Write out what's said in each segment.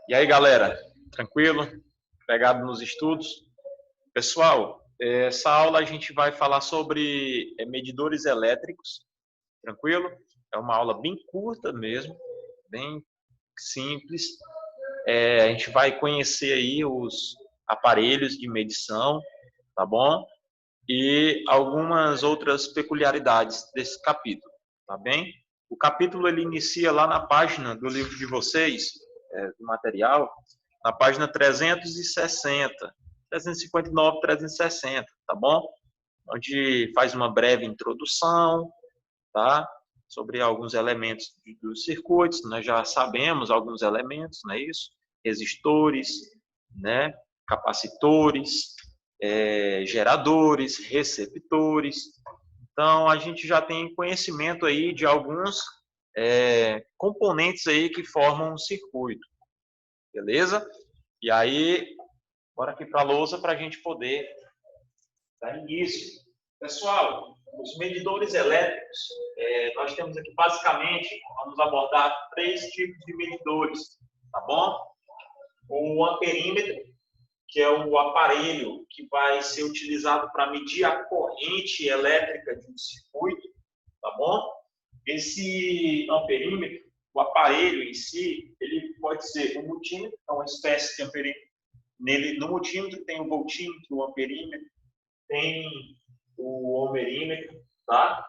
E aí, galera, tranquilo? Pegado nos estudos? Pessoal, essa aula a gente vai falar sobre medidores elétricos, tranquilo? É uma aula bem curta mesmo, bem simples. A gente vai conhecer aí os aparelhos de medição, tá bom? E algumas outras peculiaridades desse capítulo, tá bem? O capítulo ele inicia lá na página do livro de vocês, do material, na página 360, 359, 360, tá bom? Onde faz uma breve introdução, tá? Sobre alguns elementos dos circuitos, nós já sabemos alguns elementos, não é isso? Resistores, né? Capacitores, geradores, receptores. Então, a gente já tem conhecimento aí de alguns componentes aí que formam um circuito, beleza? E aí, bora aqui para a lousa para a gente poder dar início. Pessoal, os medidores elétricos, nós temos aqui basicamente, vamos abordar 3 tipos de medidores, tá bom? O amperímetro, que é o aparelho que vai ser utilizado para medir a corrente elétrica de um circuito, tá bom? Esse amperímetro, o aparelho em si, ele pode ser um multímetro, então uma espécie de amperímetro. No multímetro tem o voltímetro, o amperímetro, tem o ohmerímetro, tá?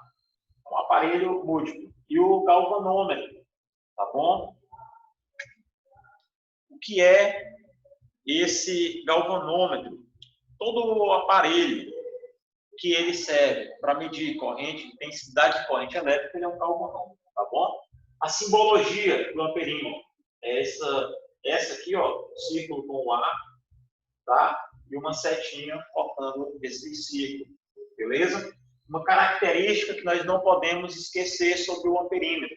Um aparelho múltiplo. E o galvanômetro, tá bom? O que é esse galvanômetro? Todo o aparelho que ele serve para medir corrente, intensidade de corrente elétrica, ele é um galvanômetro, tá bom? A simbologia do amperímetro é essa aqui, ó, círculo com o A, tá? E uma setinha cortando esse círculo, beleza? Uma característica que nós não podemos esquecer sobre o amperímetro.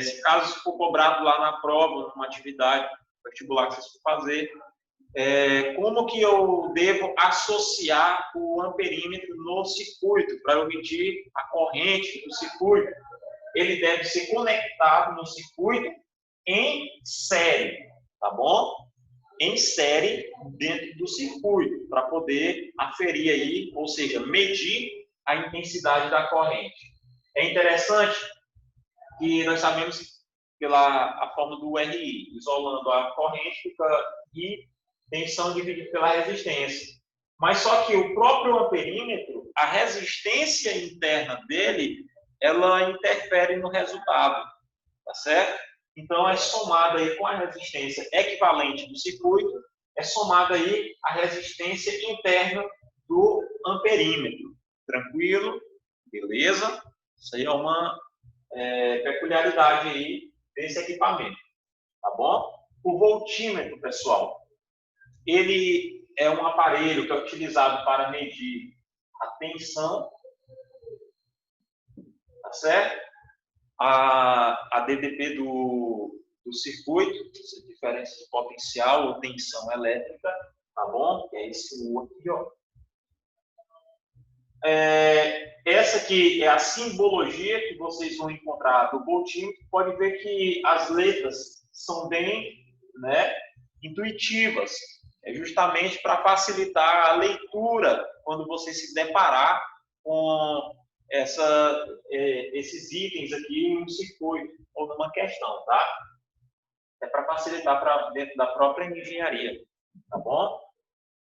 Se caso for cobrado lá na prova, numa atividade vestibular que vocês for fazer, como que eu devo associar o amperímetro no circuito para eu medir a corrente do circuito? Ele deve ser conectado no circuito em série, tá bom? Em série dentro do circuito, para poder aferir aí, ou seja, medir a intensidade da corrente. É interessante que nós sabemos pela a fórmula do RI, isolando a corrente, fica I tensão dividido pela resistência. Mas só que o próprio amperímetro, a resistência interna dele, ela interfere no resultado, tá certo? Então, é somada aí com a resistência equivalente do circuito, é somada aí a resistência interna do amperímetro. Tranquilo? Beleza? Isso aí é uma peculiaridade aí desse equipamento, tá bom? O voltímetro, pessoal, ele é um aparelho que é utilizado para medir a tensão, tá certo? A DDP do circuito, essa diferença de potencial ou tensão elétrica, tá bom? Que é esse U aqui, ó. Essa aqui é a simbologia que vocês vão encontrar do voltímetro. Pode ver que as letras são bem, né, intuitivas. É justamente para facilitar a leitura quando você se deparar com esses itens aqui em um circuito ou numa questão, tá? É para facilitar para dentro da própria engenharia, tá bom?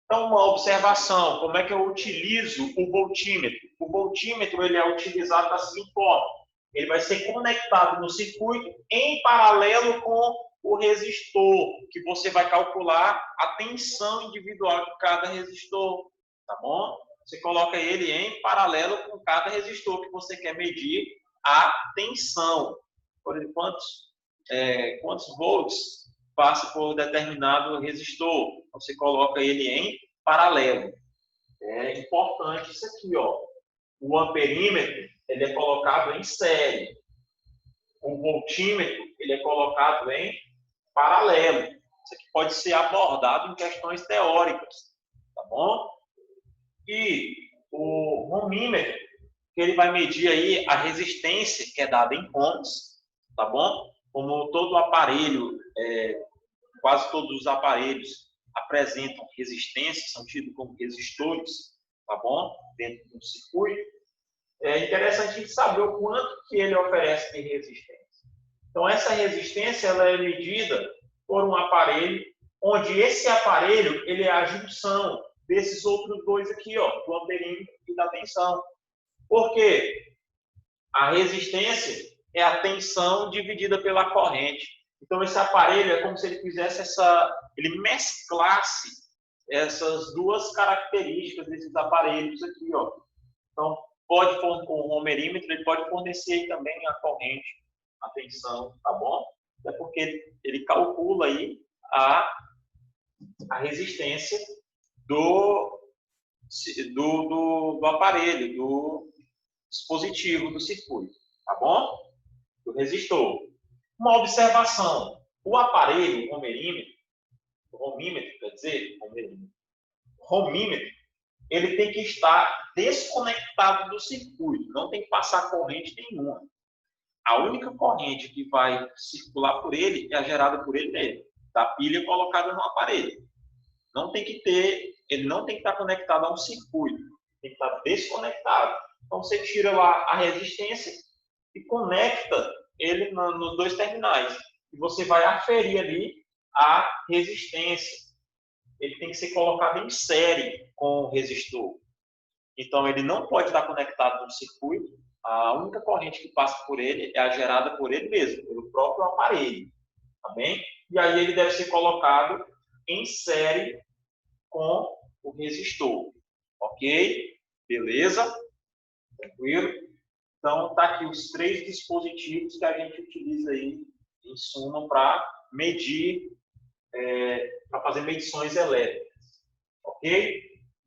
Então, uma observação, como é que eu utilizo o voltímetro? O voltímetro ele é utilizado da seguinte forma: ele vai ser conectado no circuito em paralelo com o resistor, que você vai calcular a tensão individual de cada resistor, tá bom? Você coloca ele em paralelo com cada resistor que você quer medir a tensão. Por exemplo, quantos volts passa por determinado resistor. Você coloca ele em paralelo. É importante isso aqui, ó. O amperímetro, ele é colocado em série. O voltímetro, ele é colocado em paralelo. Isso aqui pode ser abordado em questões teóricas, tá bom? E o ohmímetro, que ele vai medir aí a resistência que é dada em ohms, tá bom? Como todo aparelho quase todos os aparelhos apresentam resistência, são tidos como resistores, tá bom? Dentro de um circuito. É interessante a gente saber o quanto que ele oferece de resistência. Então, essa resistência ela é medida por um aparelho, onde esse aparelho ele é a junção desses outros dois aqui, ó, do amperímetro e da tensão. Por quê? A resistência é a tensão dividida pela corrente. Então, esse aparelho é como se ele fizesse ele mesclasse essas duas características desses aparelhos aqui, ó. Então, pode com o ohmerímetro, ele pode fornecer também a corrente, a tensão, tá bom? É porque ele calcula aí a resistência do aparelho, do dispositivo do circuito, tá bom? Do resistor. Uma observação: o aparelho, o ohmímetro, ele tem que estar desconectado do circuito, não tem que passar corrente nenhuma. A única corrente que vai circular por ele é a gerada por ele mesmo, da pilha colocada no aparelho. Não tem que ter, ele não tem que estar conectado a um circuito, tem que estar desconectado. Então você tira lá a resistência e conecta ele nos dois terminais. E você vai aferir ali a resistência. Ele tem que ser colocado em série com o resistor. Então ele não pode estar conectado no circuito. A única corrente que passa por ele é a gerada por ele mesmo, pelo próprio aparelho. Tá bem? E aí ele deve ser colocado em série com o resistor. Ok? Beleza? Tranquilo? Então, tá aqui os 3 dispositivos que a gente utiliza aí, em suma, para medir, para fazer medições elétricas. Ok?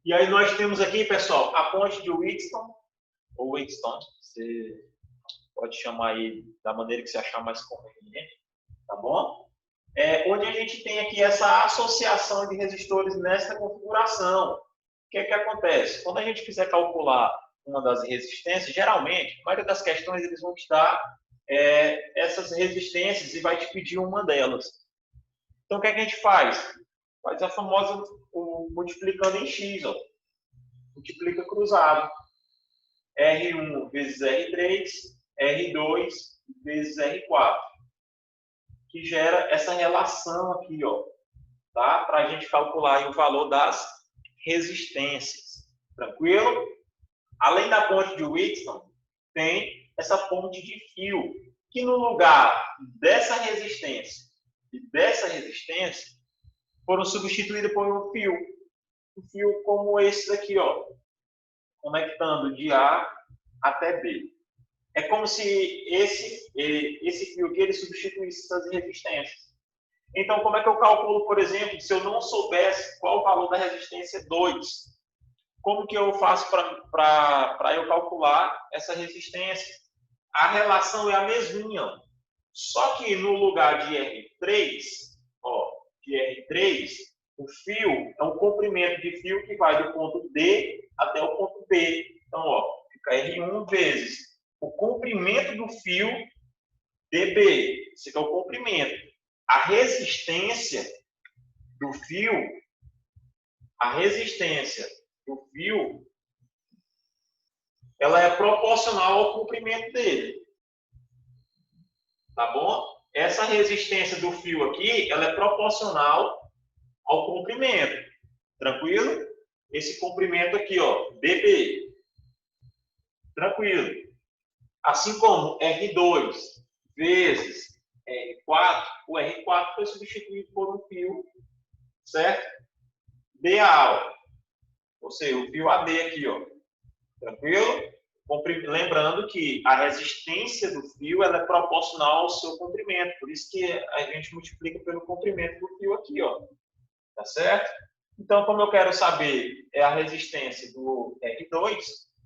E aí nós temos aqui, pessoal, a ponte de Wheatstone, ou Wheatstone, você pode chamar aí da maneira que você achar mais conveniente, tá bom? Onde a gente tem aqui essa associação de resistores nessa configuração. O que é que acontece? Quando a gente quiser calcular uma das resistências, geralmente, a maioria das questões eles vão te dar essas resistências e vai te pedir uma delas. Então, o que é que a gente faz? Faz a famosa multiplicando em x, ó. Multiplica cruzado. R1 vezes R3, R2 vezes R4. Que gera essa relação aqui, ó, tá? Para a gente calcular aí o valor das resistências. Tranquilo? Além da ponte de Wheatstone, tem essa ponte de fio, que no lugar dessa resistência e dessa resistência, foram substituídas por um fio. Um fio como esse aqui, ó, conectando de A até B. É como se esse fio aqui ele substituísse essas resistências. Então, como é que eu calculo, por exemplo, se eu não soubesse qual o valor da resistência 2? Como que eu faço para eu calcular essa resistência? A relação é a mesminha. Só que no lugar de R3, ó, o fio é um comprimento de fio que vai do ponto D até o ponto B. Então, ó, fica R1 vezes o comprimento do fio dB. Esse aqui é o comprimento. A resistência do fio, ela é proporcional ao comprimento dele. Tá bom? Essa resistência do fio aqui, ela é proporcional ao comprimento. Tranquilo? Esse comprimento aqui, ó, dB. Tranquilo. Assim como R2 vezes R4, o R4 foi substituído por um fio, certo? BA, ou seja, o fio AD aqui, ó. Tranquilo? Lembrando que a resistência do fio ela é proporcional ao seu comprimento, por isso que a gente multiplica pelo comprimento do fio aqui, ó. Tá certo? Então, como eu quero saber a resistência do R2,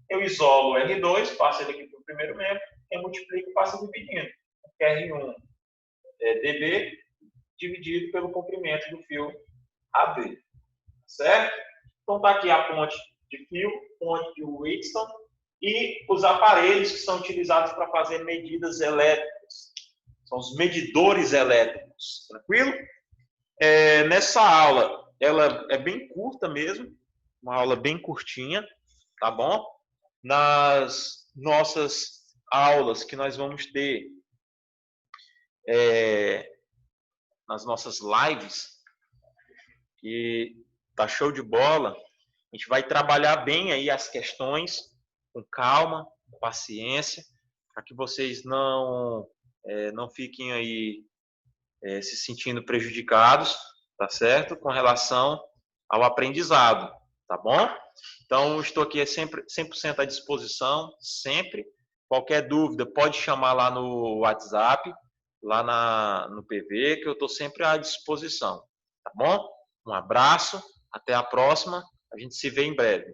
eu isolo o R2, passo ele aqui para o primeiro membro, e multiplico e passo dividindo. R1 é dB dividido pelo comprimento do fio AB. Certo? Então, está aqui a ponte de fio, ponte de Wheatstone e os aparelhos que são utilizados para fazer medidas elétricas. São os medidores elétricos. Tranquilo? Nessa aula, ela é bem curta mesmo, uma aula bem curtinha, tá bom? Nas nossas aulas que nós vamos ter, nas nossas lives, que tá show de bola, a gente vai trabalhar bem aí as questões, com calma, com paciência, para que vocês não fiquem aí se sentindo prejudicados, tá certo? Com relação ao aprendizado, tá bom? Então, estou aqui sempre 100% à disposição, sempre. Qualquer dúvida, pode chamar lá no WhatsApp, lá no PV, que eu estou sempre à disposição, tá bom? Um abraço, até a próxima, a gente se vê em breve.